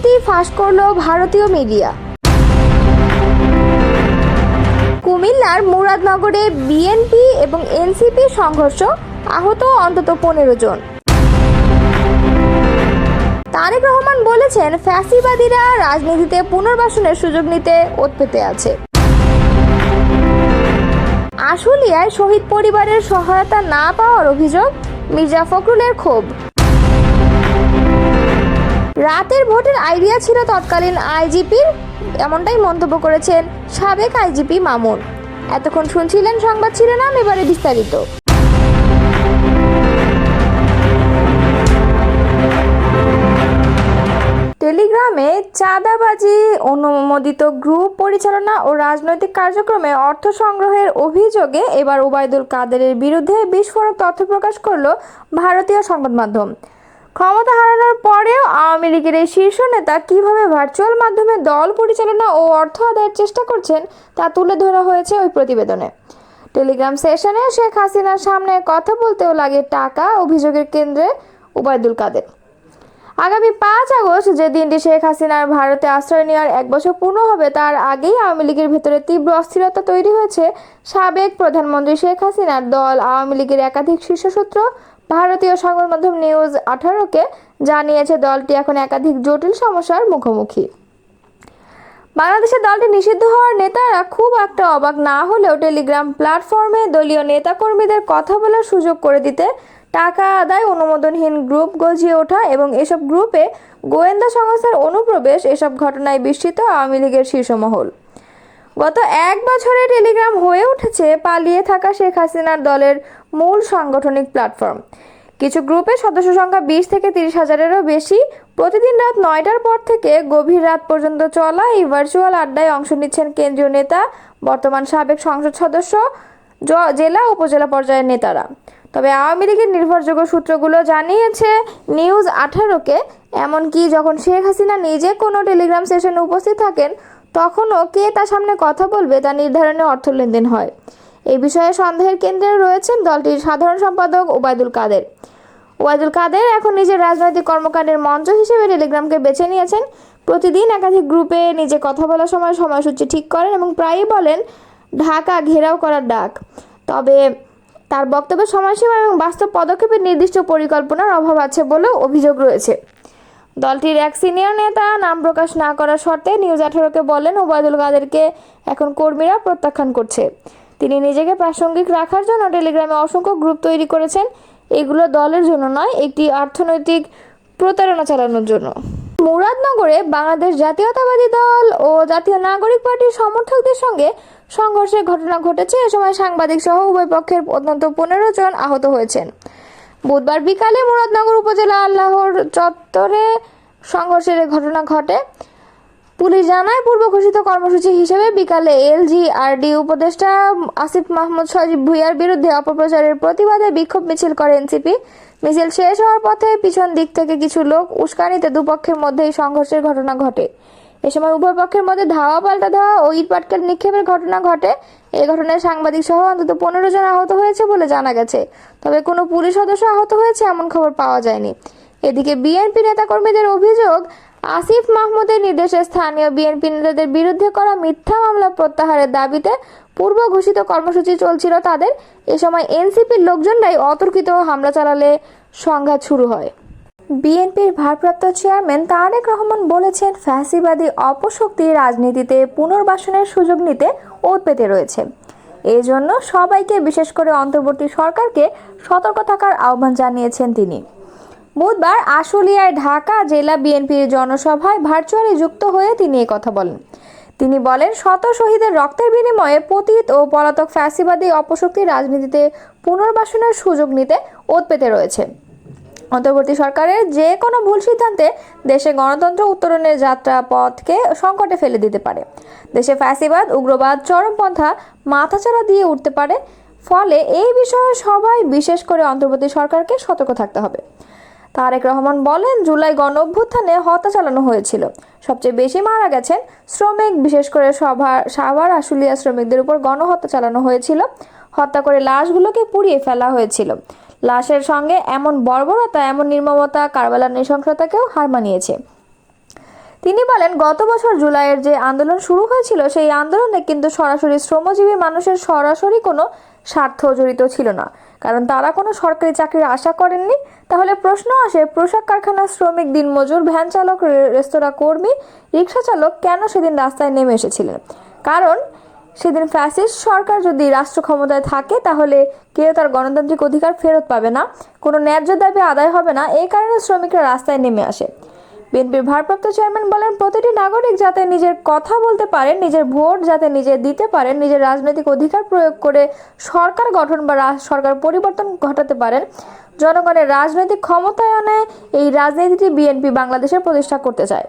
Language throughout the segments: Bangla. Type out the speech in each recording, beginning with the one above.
সত্যি ফাঁস করল ভারতীয় মিডিয়া। কুমিল্লার মুরাদনগরে বিএনপি এবং এনসিপি সংঘর্ষ, আহত অন্তত 15 জন। তারেক রহমান বলেছেন, ফ্যাসিবাদীরা রাজনীতিতে পুনর্বাসনের সুযোগ নিতে ওৎ পেতে আছে। আশুলিয়ায় শহীদ পরিবারের সহায়তা না পাওয়ার অভিযোগ, মির্জা ফখরুলের ক্ষোভ। রাতের ভোটের আইডিয়া ছিল তৎকালীন আইজিপির, এমনটাই মন্তব্য করেছেন সাবেক আইজিপি মামুন। এতক্ষণ শুনছিলেন সংবাদ শিরোনাম, এবারে বিস্তারিত। টেলিগ্রামে চাঁদাবাজি, অনুমোদিত গ্রুপ পরিচালনা ও রাজনৈতিক কার্যক্রমে অর্থ সংগ্রহের অভিযোগে এবার ওবায়দুল কাদেরের বিরুদ্ধে বিস্ফোরক তথ্য প্রকাশ করল ভারতীয় সংবাদ মাধ্যম। ক্ষমতা হারানোর পরেও আওয়ামী লীগের এই শীর্ষ নেতা কিভাবে ভার্চুয়াল মাধ্যমে দল পরিচালনা ও অর্থ আদায়ের চেষ্টা করছেন তা তুলে ধরা হয়েছে ওই প্রতিবেদনে। টেলিগ্রাম সেশনে শেখ হাসিনার সামনে কথা বলতেও লাগে টাকা, অভিযোগের কেন্দ্রে ওবায়দুল কাদের। আগামী 5 আগস্ট, যে দিনটি শেখ হাসিনার ভারতে আশ্রয় নেওয়ার 1 বছর পূর্ণ হবে, তার আগেই আওয়ামী লীগের ভেতরে তীব্র অস্থিরতা তৈরি হয়েছে। সাবেক প্রধানমন্ত্রী শেখ হাসিনার দল আওয়ামী লীগের একাধিক শীর্ষ সূত্র ভারতীয় সংবাদ মাধ্যম নিউজ 18কে জানিয়েছে, দলটি এখন একাধিক জটিল সমস্যার মুখোমুখি। বাংলাদেশে দলটি নিষিদ্ধ হওয়ার নেতারা খুব একটা অবাক না হলেও টেলিগ্রাম প্ল্যাটফর্মে দলীয় নেতাকর্মীদের কথা বলার সুযোগ করে দিতে টাকা আদায়, অনুমোদনহীন গ্রুপ গজিয়ে ওঠা এবং এসব গ্রুপে গোয়েন্দা সংস্থার অনুপ্রবেশ, এসব ঘটনায় বিস্মিত আওয়ামী লীগের শীর্ষ মহল। গত 1 বছরে টেলিগ্রাম হয়ে উঠেছে পালিয়ে থাকা শেখ হাসিনার দলের মূল সাংগঠনিক প্ল্যাটফর্ম। কিছু গ্রুপের সদস্য সংখ্যা 20 থেকে 30 হাজারেরও বেশি। প্রতিদিন রাত 9টার পর থেকে গভীর রাত পর্যন্ত চলা এই ভার্চুয়াল আড্ডায় অংশ নিচ্ছেন কেন্দ্রীয় নেতা, বর্তমান সাবেক সংসদ সদস্য, জেলা উপজেলা পর্যায়ের নেতারা। তবে আওয়ামী লীগের নির্ভরযোগ্য সূত্রগুলো জানিয়েছে নিউজ 18কে, এমনকি যখন শেখ হাসিনা নিজে কোনো টেলিগ্রাম সেশনে উপস্থিত থাকেন, তখনও কে তার সামনে কথা বলবে তা নির্ধারণে অর্থ লেনদেন হয়। এই বিষয়ে সন্দেহের কেন্দ্রে রয়েছেন দলটির সাধারণ সম্পাদক ওবায়দুল কাদের। ওবায়দুল কাদের এখন নিজের রাজনৈতিক কর্মকাণ্ডের মঞ্চ হিসেবে টেলিগ্রামকে বেছে নিয়েছেন। প্রতিদিন একাধিক গ্রুপে নিজে কথা বলার সময় সময়সূচি ঠিক করেন এবং প্রায়ই বলেন ঢাকা ঘেরাও করার ডাক। তবে তার বক্তব্যের সময়সীমা এবং বাস্তব পদক্ষেপের নির্দিষ্ট পরিকল্পনার অভাব আছে বলেও অভিযোগ রয়েছে। দলটির এক সিনিয়র নেতা নাম প্রকাশ না করার শর্তে নিউজ 18কে বলেন, ওবায়দুল কাদেরকে এখন কর্মীরা প্রত্যাখ্যান করছে। তিনি নিজেকে প্রাসঙ্গিক রাখার জন্য টেলিগ্রামে অসংখ্য গ্রুপ তৈরি করেছেন। এগুলো দলের জন্য নয়, একটি অর্থনৈতিক প্রতারণা চালানোর জন্য। মুরাদনগরে বাংলাদেশ জাতীয়তাবাদী দল ও জাতীয় নাগরিক পার্টির সমর্থকদের সঙ্গে সংঘর্ষের ঘটনা ঘটেছে। এ সময় সাংবাদিক সহ উভয় পক্ষের অন্তত 15 জন আহত হয়েছেন। বুধবার বিকালে মুরাদনগর উপজেলা আল্লাহর চত্বরে সংঘর্ষের ঘটনা ঘটে। পুলিশ জানায়, পূর্ব ঘোষিত কর্মসূচি হিসেবে বিকালে এলজিআরডি উপদেষ্টা আসিফ মাহমুদ সজীব ভুঁইয়ার বিরুদ্ধে অপপ্রচারের প্রতিবাদে বিক্ষোভ মিছিল করে এনসিপি। মিছিল শেষ হওয়ার পথে পিছন দিক থেকে কিছু লোক উস্কানিতে দুপক্ষের মধ্যেই সংঘর্ষের ঘটনা ঘটে। এ সময় উভয় পক্ষের মধ্যে ধাওয়া পাল্টা ধাওয়া ও ইটপাটকেল নিক্ষেপের ঘটনা ঘটে। এই ঘটনায় সাংবাদিক সহ অন্তত 15 জন আহত হয়েছে বলে জানা গেছে। তবে কোনো পুলিশ সদস্য আহত হয়েছে এমন খবর পাওয়া যায়নি। এদিকে বিএনপি নেতাকর্মীদের অভিযোগ, আসিফ মাহমুদের নির্দেশে স্থানীয় বিএনপি নেতাদের বিরুদ্ধে করা মিথ্যা মামলা প্রত্যাহারের দাবিতে পূর্ব ঘোষিত কর্মসূচি চলছিল তাদের। এ সময় এনসিপির লোকজনরাই অতর্কিত হামলা চালালে সংঘাত শুরু হয়। বিএনপির ভারপ্রাপ্ত চেয়ারম্যান তারেক রহমান বলেছেন, ফ্যাসিবাদী অপশক্তি রাজনীতিতে পুনর্বাসনের সুযোগ নিতে ওৎ পেতে রয়েছে। এই জন্য সবাইকে, বিশেষ করে অন্তর্বর্তী সরকারকে সতর্ক থাকার আহ্বান জানিয়েছেন তিনি। বুধবার আশুলিয়ায় ঢাকা জেলা বিএনপির জনসভায় ভার্চুয়ালি যুক্ত হয়ে তিনি কথা বলেন। তিনি বলেন, শত শহীদের রক্তের বিনিময়ে পতিত ও পলাতক ফ্যাসিবাদী অপশক্তি রাজনীতিতে পুনর্বাসনের সুযোগ নিতে ওৎ পেতে রয়েছে। অন্তর্বর্তী সরকারের যে কোনো ভুল সিদ্ধান্তে দেশে গণতন্ত্র উত্তরণের যাত্রা পথকে সংকটে ফেলে দিতে পারে। দেশে ফ্যাসিবাদ, উগ্রবাদ, চরমপন্থা মাথাচাড়া দিয়ে উঠতে পারে। ফলে এই বিষয়ে সবাই, বিশেষ করে অন্তর্বর্তী সরকারকে সতর্ক থাকতে হবে। তারেক রহমান বলেন, জুলাই গণ অভ্যুত্থানে হত্যা চালানো হয়েছিল। সবচেয়ে বেশি মারা গেছেন শ্রমিক, বিশেষ করে সাভার আশুলিয়া শ্রমিকদের উপর গণহত্যা চালানো হয়েছিল। হত্যা করে লাশগুলোকে পুড়িয়ে ফেলা হয়েছিল। লাশের সঙ্গে এমন বর্বরতা, এমন নির্মমতা কারবালার নৃশংসতাকেও হার মানিয়েছে। তিনি বলেন, গত বছর জুলাইয়ের যে আন্দোলন শুরু হয়েছিল সেই আন্দোলনে কিন্তু সরাসরি শ্রমজীবী মানুষের সরাসরি কোনো স্বার্থ জড়িত ছিল না, কারণ তারা কোনো সরকারি চাকরির আশা করেননি। তাহলে প্রশ্ন আসে, পোশাক কারখানার শ্রমিক, দিনমজুর, ভ্যান চালক, রেস্তোরাঁ কর্মী, রিক্সা চালক কেন সেদিন রাস্তায় নেমে এসেছিলেন? কারণ সেদিন ফ্যাসিস্ট সরকার যদি রাষ্ট্র ক্ষমতায় থাকে তাহলে কেউ তার গণতান্ত্রিক অধিকার ফেরত পাবে না, কোনো ন্যায্য দাবি আদায় হবে না। এই কারণে শ্রমিকরা রাস্তায় নেমে আসে। বিএনপির ভারপ্রাপ্ত চেয়ারম্যান বলেন, প্রতিটি নাগরিক যাতে নিজের কথা বলতে পারেন, নিজের ভোট যাতে নিজে দিতে পারেন, নিজের রাজনৈতিক অধিকার প্রয়োগ করে সরকার গঠন বা সরকার পরিবর্তন ঘটাতে পারেন, জনগণের রাজনৈতিক ক্ষমতায়নে এই রাজনীতিটি বিএনপি বাংলাদেশে প্রতিষ্ঠা করতে চায়।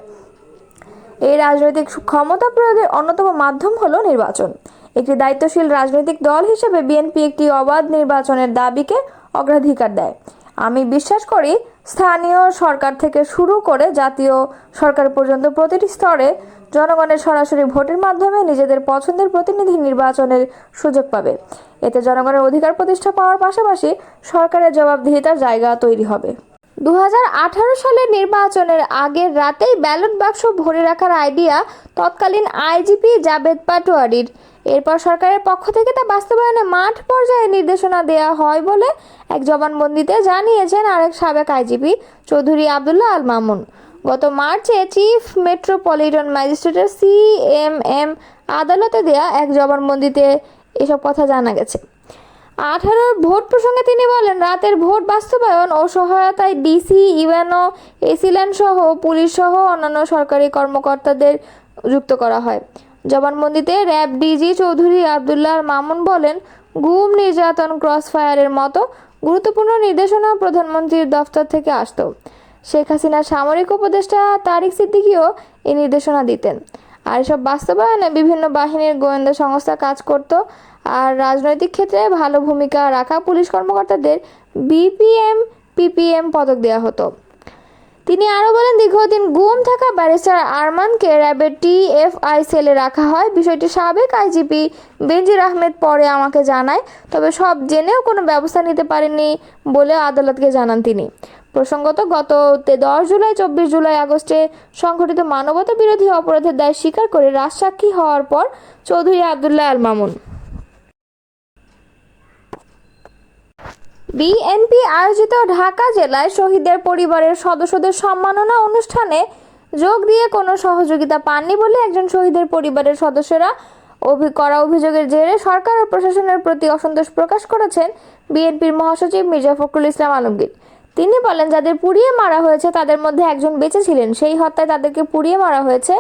এই রাজনৈতিক ক্ষমতা প্রয়োগের অন্যতম মাধ্যম হলো নির্বাচন। একটি দায়িত্বশীল রাজনৈতিক দল হিসেবে বিএনপি একটি অবাধ নির্বাচনের দাবিকে অগ্রাধিকার দেয়। আমি বিশ্বাস করি, স্থানীয় সরকার থেকে শুরু করে জাতীয় সরকার পর্যন্ত প্রতিটি স্তরে জনগণের সরাসরি ভোটের মাধ্যমে নিজেদের পছন্দের প্রতিনিধি নির্বাচনের সুযোগ পাবে। এতে জনগণের অধিকার প্রতিষ্ঠা পাওয়ার পাশাপাশি সরকারের জবাবদিহিতার জায়গা তৈরি হবে। 2018 সালের নির্বাচনের আগের রাতেই ব্যালট বাক্স ভরে রাখার আইডিয়া তৎকালীন আইজিপি জাবেদ পাটোয়ারির। এরপর সরকারের পক্ষ থেকে তা বাস্তবায়নে মাঠ পর্যায়ে নির্দেশনা দেওয়া হয় বলে এক জবানবন্দিতে জানিয়েছেন আরেক সাবেক আইজিপি চৌধুরী আবদুল্লাহ আল মামুন। গত মার্চে চিফ মেট্রোপলিটন ম্যাজিস্ট্রেটের সিএমএম আদালতে দেয়া এক জবানবন্দিতে এসব কথা জানা গেছে। 18 ভোট প্রসঙ্গে তিনি বলেন, রাতের ভোট বাস্তবায়ন ও সহায়তায় ডিসি, ইউএনও, এসিল্যান্ড সহ পুলিশ সহ অন্যান্য সরকারি কর্মকর্তাদের যুক্ত করা হয়। জবানবন্দিতে র্যাব ডিজি চৌধুরী আবদুল্লাহ মামুন বলেন, গুম, নির্যাতন, ক্রসফায়ারের মতো গুরুত্বপূর্ণ নির্দেশনা প্রধানমন্ত্রীর দফতর থেকে আসত। শেখ হাসিনার সামরিক উপদেষ্টা তারিক সিদ্দিকীও এই নির্দেশনা দিতেন। আর এসব বাস্তবায়নে বিভিন্ন বাহিনীর গোয়েন্দা সংস্থা কাজ করত। আর রাজনৈতিক ক্ষেত্রে ভালো ভূমিকা রাখা পুলিশ কর্মকর্তাদের বিপিএম, পিপিএম পদক দেওয়া হতো। তিনি আরও বলেন, দীর্ঘদিন গুম থাকা ব্যারিস্টার আরমানকে র্যাবের টিএফআই সেলে রাখা হয়। বিষয়টি সাবেক আইজিপি বেনজির আহমেদ পরে আমাকে জানায়, তবে সব জেনেও কোনো ব্যবস্থা নিতে পারেননি বলে আদালতকে জানান তিনি। প্রসঙ্গত, গত 10 জুলাই, 24 জুলাই, আগস্টে সংঘটিত মানবতা বিরোধী অপরাধের দায় স্বীকার করে রাজসাক্ষী হওয়ার পর চৌধুরী আবদুল্লাহ আল মামুন বিএনপি আয়োজিত ঢাকা জেলায় শহীদদের পরিবারের সদস্যদের সম্মাননা অনুষ্ঠানে যোগ দিয়ে কোনো সহযোগিতা পাননি বলে একজন শহীদের পরিবারের সদস্যরা করা অভিযোগের জেরে সরকার ও প্রশাসনের প্রতি অসন্তোষ প্রকাশ করেছেন বিএনপির মহাসচিব মির্জা ফখরুল ইসলাম আলমগীর। তিনি বলেন, যাদের পুড়িয়ে মারা হয়েছে তাদের মধ্যে একজন বেঁচে ছিলেন, সেই হত্যায় তাদেরকে পুড়িয়ে মারা হয়েছে।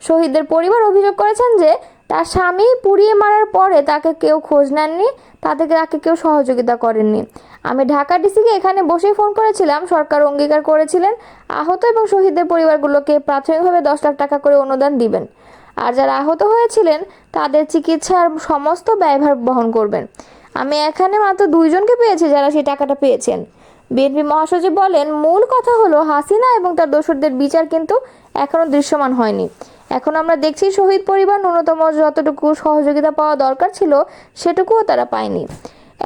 শহীদদের পরিবার অভিযোগ করেছেন যে তার স্বামী পুড়িয়ে মারার পরে তাকে কেউ খোঁজ নেননি, তাকে কেউ সহযোগিতা করেননি। আমি ঢাকা ডিসিকে এখানে বসেই ফোন করেছিলাম। সরকার অঙ্গীকার করেছিলেন আহত এবং শহীদদের পরিবারগুলোকে প্রাথমিকভাবে 10 লাখ টাকা করে অনুদান দিবেন, আর যারা আহত হয়েছিলেন তাদের চিকিৎসার সমস্ত ব্যয়ভার বহন করবেন। আমি এখানে মাত্র 2 জনকে পেয়েছি যারা সেই টাকাটা পেয়েছেন। বিএনপি মহাসচিব বলেন, মূল কথা হলো হাসিনা এবং তার দোসরদের বিচার কিন্তু এখনো দৃশ্যমান হয়নি। এখন আমরা দেখছি শহীদ পরিবার ন্যূনতম যতটুকু সহযোগিতা পাওয়া দরকার ছিল সেটুকুও তারা পায়নি।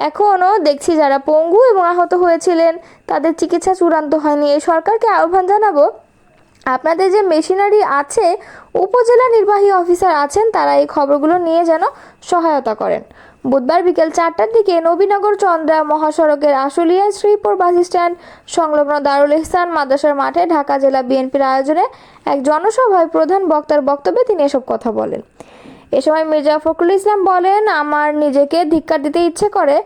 এখনও দেখছি যারা পঙ্গু এবং আহত হয়েছিলেন তাদের চিকিৎসা চূড়ান্ত হয়নি। এই সরকারকে আহ্বান জানাবো, আপনাদের যে মেশিনারি আছে, উপজেলা নির্বাহী অফিসার আছেন, তারা এই খবরগুলো নিয়ে যেন সহায়তা করেন। বুধবার বিকেল 4টার দিকে নবীনগর চন্দ্রা মহাসড়কের আশুলিয়া শ্রীপুর বাস স্ট্যান্ড সংলগ্ন দারুল ইহসান মাদ্রাসার মাঠে ঢাকা জেলা বিএনপির আয়োজনে এক জনসভায় প্রধান বক্তার বক্তব্যে তিনি এসব কথা বলেন। এ সময় মির্জা ফখরুল ইসলাম বলেন, আমার নিজেকে ধিক্কার দিতে ইচ্ছে করে।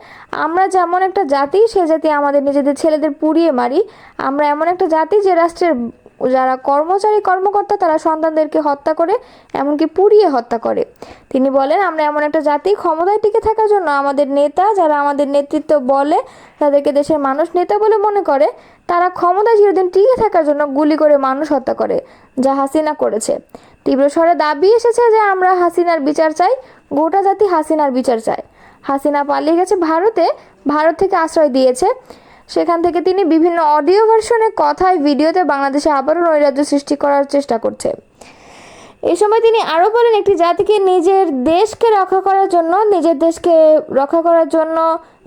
আমরা যেমন একটা জাতি, সে জাতি আমাদের নিজেদের ছেলেদের পুড়িয়ে মারি। আমরা এমন একটা জাতি যে রাষ্ট্রের যারা কর্মচারী কর্মকর্তা তারা সন্তানদেরকে হত্যা করে, এমনকি পুড়িয়ে হত্যা করে। তিনি বলেন, আমরা এমন একটা জাতি, ক্ষমতায় টিকে থাকার জন্য আমাদের নেতা যারা আমাদের নেতৃত্ব বলে, তাদেরকে দেশের মানুষ নেতা বলে মনে করে, তারা ক্ষমতায় চিরদিন টিকে থাকার জন্য গুলি করে মানুষ হত্যা করে, যা হাসিনা করেছে। তীব্র স্বরে দাবি এসেছে যে আমরা হাসিনার বিচার চাই, গোটা জাতি হাসিনার বিচার চায়। হাসিনা পালিয়ে গেছে ভারত থেকে আশ্রয় দিয়েছে। সেখান থেকে তিনি বিভিন্ন অডিও ভার্সনে, কথায়, ভিডিওতে বাংলাদেশে আবারও নৈরাজ্য সৃষ্টি করার চেষ্টা করছে। এই সময় তিনি আরও বলেন, একটি জাতিকে নিজের দেশকে রক্ষা করার জন্য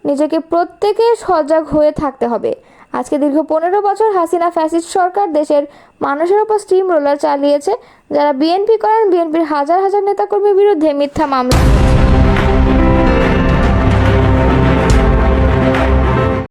নিজেকে প্রত্যেকে সজাগ হয়ে থাকতে হবে। আজকে দীর্ঘ 15 বছর হাসিনা ফ্যাসিস্ট সরকার দেশের মানুষের উপর স্টিম রোলার চালিয়েছে। যারা বিএনপি করেন, বিএনপির হাজার হাজার নেতাকর্মীর বিরুদ্ধে মিথ্যা মামলা